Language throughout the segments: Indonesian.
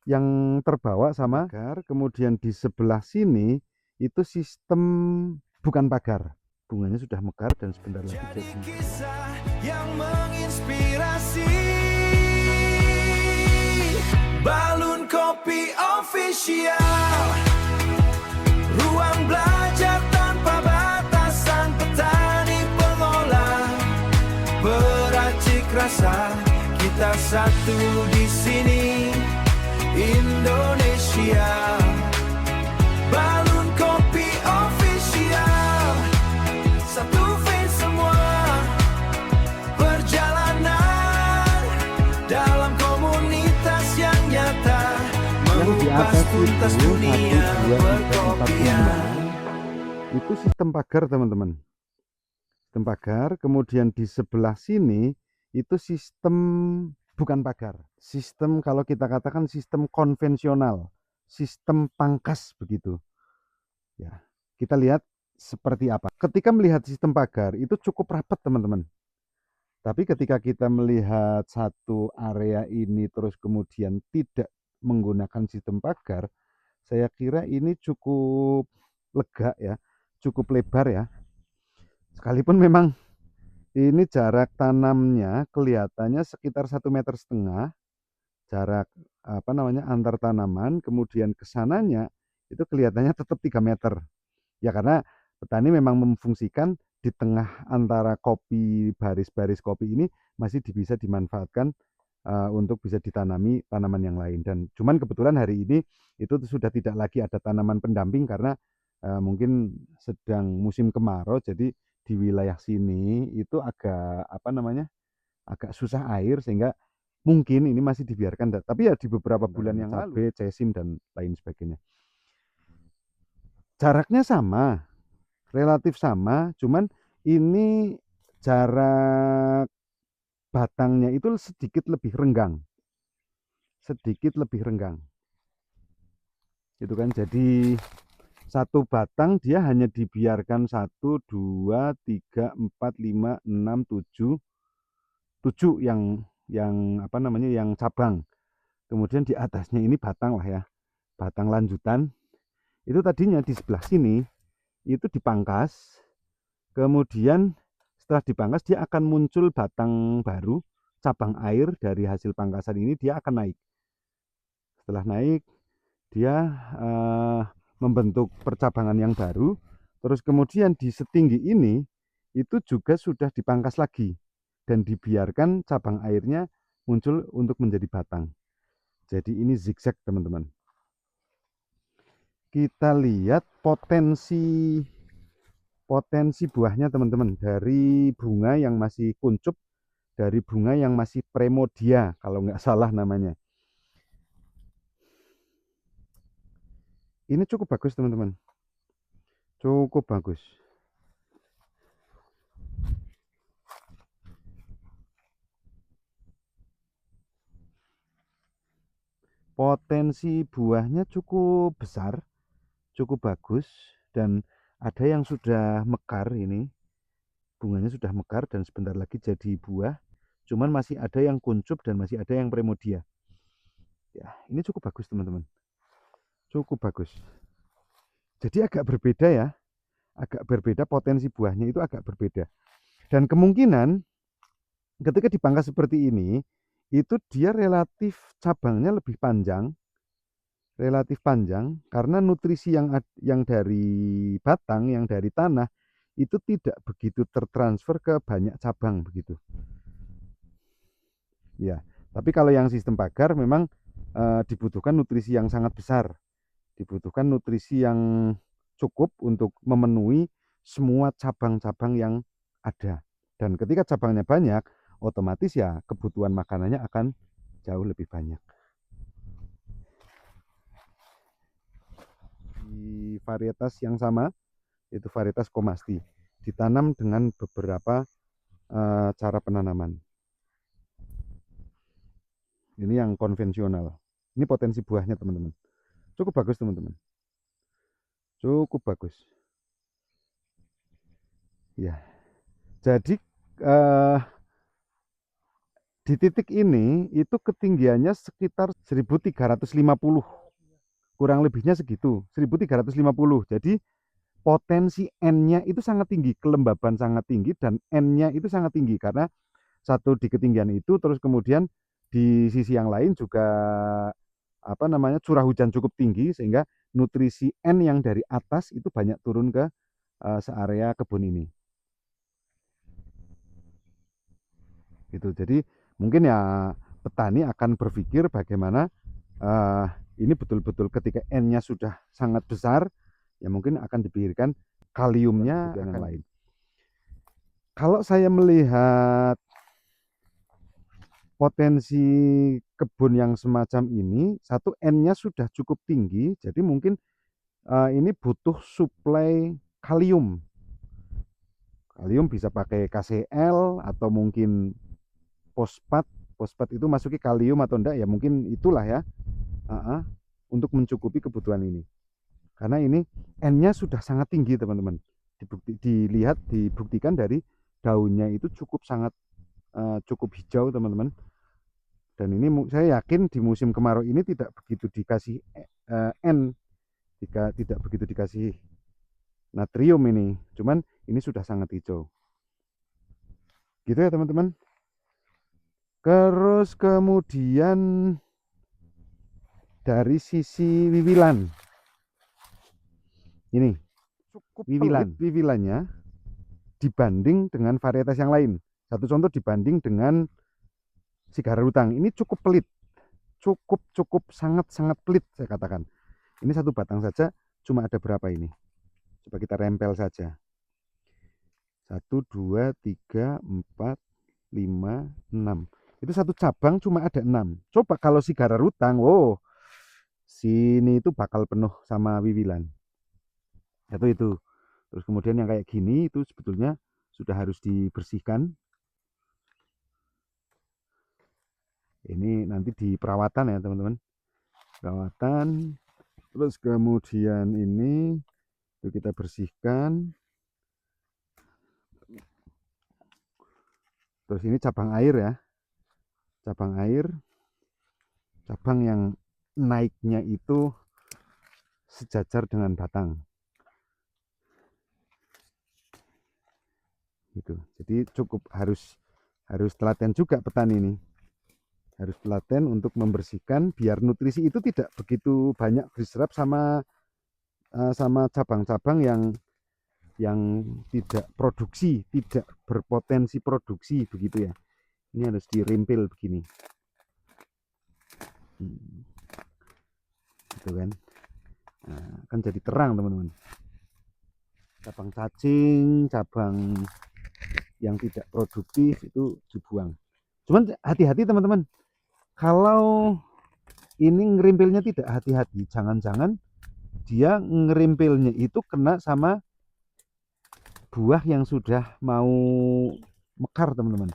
yang terbawa sama pagar. Kemudian di sebelah sini itu sistem bukan pagar, bunganya sudah mekar dan sebentar lagi jadi. Kisah yang menginspirasi. Balun Kopi Official, ruang belajar tanpa batasan, petani pengolah peracik rasa, kita satu di sini, Indonesia. Balun Kopi Official, satu fans semua, perjalanan dalam komunitas yang nyata, Yang di atas tuntas itu 1, dunia 2, 3, 4, 5 perkopian. itu sistem pagar teman-teman, sistem pagar. Kemudian di sebelah sini itu sistem bukan pagar, sistem kalau kita katakan sistem konvensional, sistem pangkas begitu ya. Kita lihat seperti apa. Ketika melihat sistem pagar itu cukup rapat teman-teman, tapi ketika kita melihat satu area ini terus kemudian tidak menggunakan sistem pagar, saya kira ini cukup lega ya, cukup lebar ya. Sekalipun memang ini jarak tanamnya kelihatannya sekitar 1,5 meter jarak antar tanaman, kemudian kesananya itu kelihatannya tetap 3 meter. Ya karena petani memang memfungsikan di tengah antara kopi, baris-baris kopi ini masih bisa dimanfaatkan untuk bisa ditanami tanaman yang lain. Dan cuman kebetulan hari ini itu sudah tidak lagi ada tanaman pendamping karena mungkin sedang musim kemarau, jadi di wilayah sini itu agak agak susah air sehingga mungkin ini masih dibiarkan. Tapi ya di beberapa bulan yang lalu cabai, cesim dan lain sebagainya. Jaraknya sama, relatif sama, cuman ini jarak batangnya itu sedikit lebih renggang, gitu kan. Jadi satu batang dia hanya dibiarkan 1, 2, 3, 4, 5, 6, 7 yang cabang. Kemudian di atasnya ini batang lah ya, batang lanjutan. Itu tadinya di sebelah sini itu dipangkas, kemudian setelah dipangkas dia akan muncul batang baru, cabang air dari hasil pangkasan ini dia akan naik. Setelah naik dia membentuk percabangan yang baru, terus kemudian di setinggi ini itu juga sudah dipangkas lagi dan dibiarkan cabang airnya muncul untuk menjadi batang. Jadi ini zigzag teman-teman. Kita lihat potensi buahnya teman-teman, dari bunga yang masih kuncup, dari bunga yang masih premodia kalau nggak salah namanya. Ini cukup bagus teman-teman, cukup bagus. Potensi buahnya cukup besar, cukup bagus, dan ada yang sudah mekar. Ini bunganya sudah mekar dan sebentar lagi jadi buah, cuman masih ada yang kuncup dan masih ada yang premodia ya. Ini cukup bagus teman-teman, cukup bagus. Jadi agak berbeda ya, agak berbeda, potensi buahnya itu agak berbeda. Dan kemungkinan ketika dipangkas seperti ini itu dia relatif cabangnya lebih panjang, relatif panjang, karena nutrisi yang dari batang, yang dari tanah itu tidak begitu tertransfer ke banyak cabang begitu ya. Tapi kalau yang sistem pagar memang dibutuhkan nutrisi yang sangat besar, dibutuhkan nutrisi yang cukup untuk memenuhi semua cabang-cabang yang ada. Dan ketika cabangnya banyak, otomatis ya kebutuhan makanannya akan jauh lebih banyak. Di varietas yang sama, itu varietas Komasti, ditanam dengan beberapa cara penanaman. Ini yang konvensional. Ini potensi buahnya teman-teman, cukup bagus teman-teman, cukup bagus ya. Jadi di titik ini itu ketinggiannya sekitar 1350, kurang lebihnya segitu, 1350. Jadi potensi N-nya itu sangat tinggi, kelembaban sangat tinggi, dan N-nya itu sangat tinggi karena satu di ketinggian itu, terus kemudian di sisi yang lain juga curah hujan cukup tinggi sehingga nutrisi N yang dari atas itu banyak turun ke searea kebun ini. Gitu. Jadi mungkin ya petani akan berpikir bagaimana uh, ini betul-betul ketika N-nya sudah sangat besar, ya mungkin akan dipikirkan kaliumnya akan lain. Kalau saya melihat potensi kebun yang semacam ini, satu N-nya sudah cukup tinggi, jadi mungkin ini butuh suplai kalium. Kalium bisa pakai KCl atau mungkin fosfat. Fosfat itu masuki kalium atau enggak ya mungkin itulah ya. Untuk mencukupi kebutuhan ini. Karena ini N-nya sudah sangat tinggi teman-teman. Dibuktikan dari daunnya itu cukup hijau teman-teman. Dan ini saya yakin di musim kemarau ini tidak begitu dikasih N, tidak begitu dikasih natrium ini. Cuman ini sudah sangat hijau. Gitu ya teman-teman. Terus kemudian dari sisi wiwilan. Ini cukup wiwilannya dibanding dengan varietas yang lain. Satu contoh dibanding dengan sigara rutang. Ini cukup pelit. Cukup sangat pelit saya katakan. Ini satu batang saja cuma ada berapa ini? Coba kita rempel saja. 1, 2, 3, 4, 5, 6. Itu satu cabang cuma ada 6. Coba kalau sigara rutang, wow, sini itu bakal penuh sama wiwilan. Itu. Terus kemudian yang kayak gini itu sebetulnya sudah harus dibersihkan. Ini nanti di perawatan ya teman-teman. Perawatan. Terus kemudian ini itu kita bersihkan. Terus ini cabang air ya. Cabang air. Cabang yang naiknya itu sejajar dengan batang. Gitu. Jadi cukup harus telaten juga petani ini. Harus telaten untuk membersihkan biar nutrisi itu tidak begitu banyak diserap sama cabang-cabang yang tidak produksi, tidak berpotensi produksi begitu ya. Ini harus dirimpil begini. Gitu kan. Nah, akan jadi terang teman-teman. Cabang cacing, cabang yang tidak produktif itu dibuang. Cuman hati-hati teman-teman. Kalau ini ngerimpilnya tidak hati-hati, jangan-jangan dia ngerimpilnya itu kena sama buah yang sudah mau mekar teman-teman.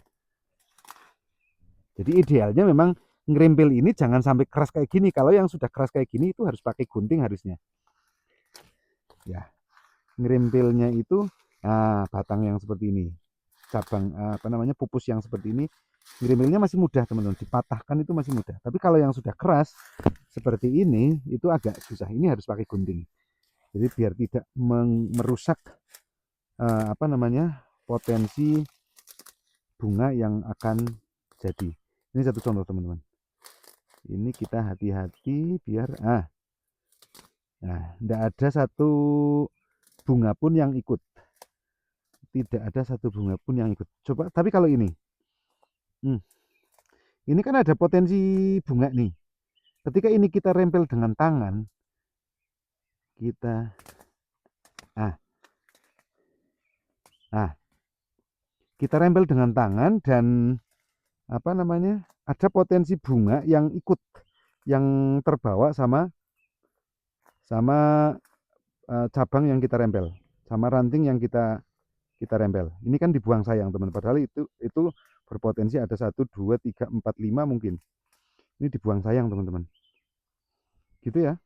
Jadi idealnya memang ngerimpil ini jangan sampai keras kayak gini. Kalau yang sudah keras kayak gini itu harus pakai gunting harusnya. Ya, ngerimpilnya itu batang yang seperti ini, cabang pupus yang seperti ini, ngerimpilnya masih mudah teman-teman, dipatahkan itu masih mudah. Tapi kalau yang sudah keras seperti ini itu agak susah. Ini harus pakai gunting. Jadi biar tidak merusak potensi bunga yang akan jadi. Ini satu contoh teman-teman. Ini kita hati-hati biar tidak ada satu bunga pun yang ikut. Tidak ada satu bunga pun yang ikut. Coba, tapi kalau ini kan ada potensi bunga nih. Ketika ini kita rempel dengan tangan, kita rempel dengan tangan dan ada potensi bunga yang ikut, yang terbawa sama cabang yang kita rempel, sama ranting yang kita rempel. Ini kan dibuang sayang teman, padahal itu berpotensi ada 1, 2, 3, 4, 5 mungkin. Ini dibuang sayang teman-teman. Gitu ya.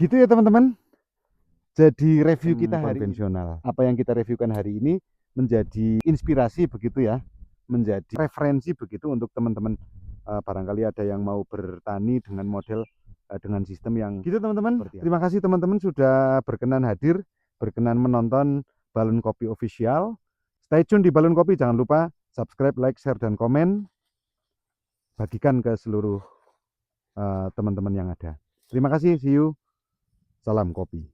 Gitu ya teman-teman. Jadi review kita hari konvensional. Apa yang kita reviewkan hari ini menjadi inspirasi begitu ya, menjadi referensi begitu untuk teman-teman. Barangkali ada yang mau bertani dengan model dengan sistem yang gitu teman-teman. Terima kasih teman-teman sudah berkenan hadir, berkenan menonton Balon Kopi Official. Stay tune di Balon Kopi, jangan lupa subscribe, like, share, dan komen. Bagikan ke seluruh teman-teman yang ada. Terima kasih, see you. Salam kopi.